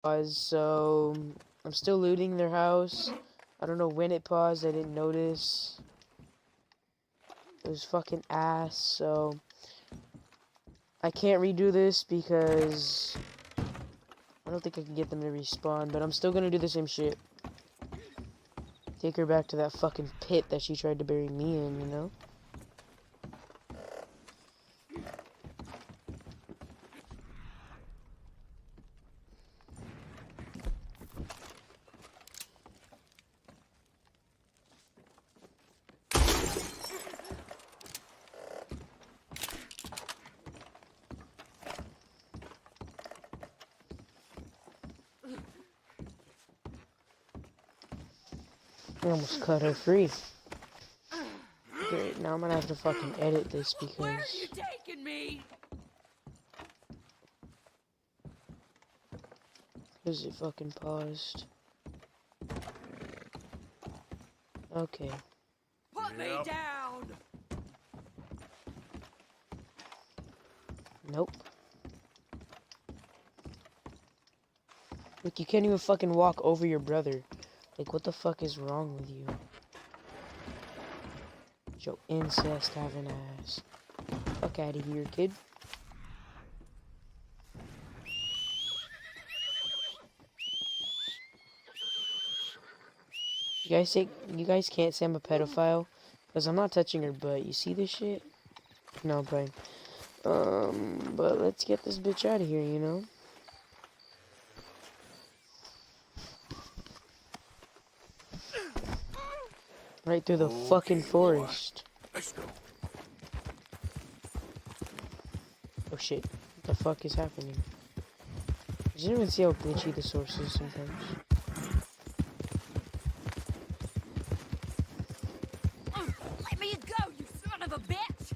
So I'm still looting their house. I don't know when it paused. I didn't notice. It was fucking ass. So I can't redo this because I don't think I can get them to respawn. But I'm still gonna do the same shit. Take her back to that fucking pit that she tried to bury me in, you know? I almost cut her free. Great, now I'm gonna have to fucking edit this because... Where are you taking me? Because it fucking paused. Okay. Put me down! Nope. Look, you can't even fucking walk over your brother. Like, what the fuck is wrong with you? Yo, incest having ass. Fuck out of here, kid. You guys can't say I'm a pedophile, because I'm not touching her butt. You see this shit? No, I'm playing. But let's get this bitch out of here, you know? Right through the fucking forest. Let's go. Oh shit. What the fuck is happening? Did you even see how glitchy the source is sometimes? Let me go, you son of a bitch!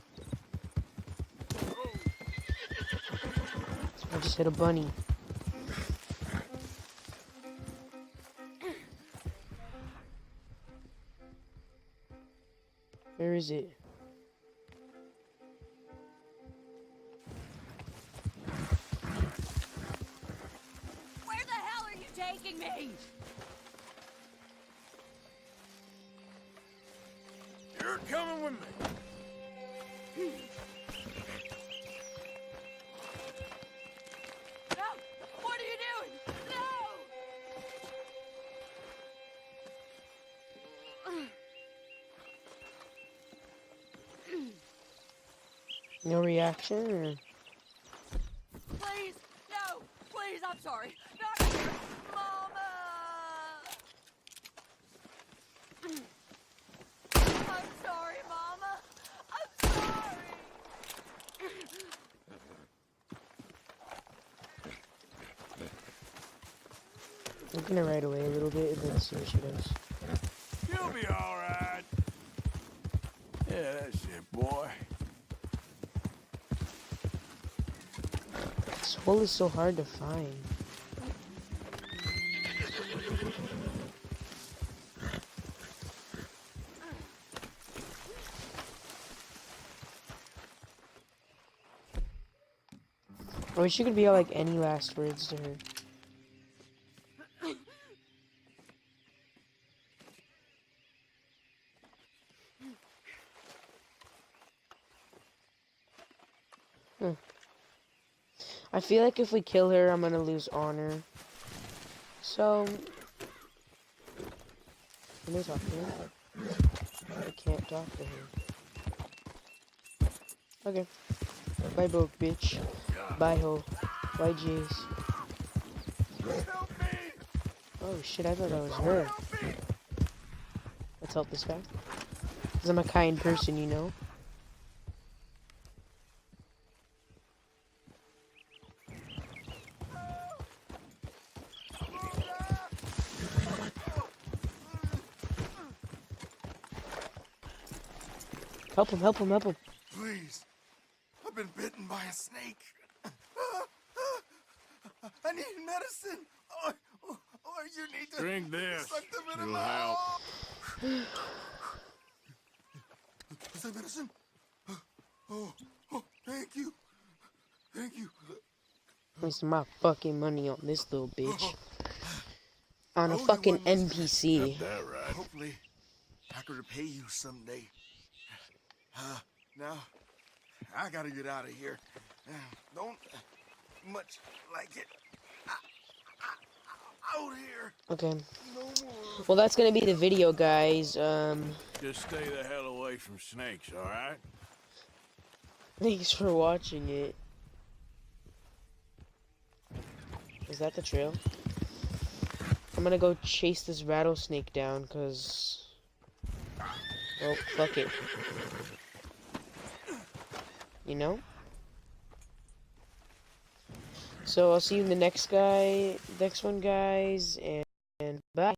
I just hit a bunny. Where is it? Where the hell are you taking me? You're coming with me. No! What are you doing? No! No reaction or... Please! No! Please, I'm sorry. Not here! Mama! I'm sorry, Mama! I'm sorry! I'm gonna ride away a little bit and then see what she does. You'll be alright. Yeah, that's it, boy. This hole is so hard to find. I wish you could be all like any last words to her. I feel like if we kill her, I'm gonna lose honor. So, let me talk to her. I can't talk to her. Okay. Bye, broke bitch. Bye, ho. Bye, Jace. Help me! Oh shit, I thought that was her. Let's help this guy. Because I'm a kind person, you know? Help him, help him, help him. Please. I've been bitten by a snake. I need medicine. Or you need to Drink this. suck them into It'll my help. Is that medicine? Oh, thank you. Thank you. Wasting my fucking money on this little bitch. On a Only fucking one must- NPC. That right. Hopefully, I could repay you someday. Now, I gotta get out of here. Don't much like it. Out here. Okay. No more. Well, that's gonna be the video, guys. Just stay the hell away from snakes, alright? Thanks for watching it. Is that the trail? I'm gonna go chase this rattlesnake down, cause... Oh, fuck it. You know? So I'll see you in the next one, guys, and bye.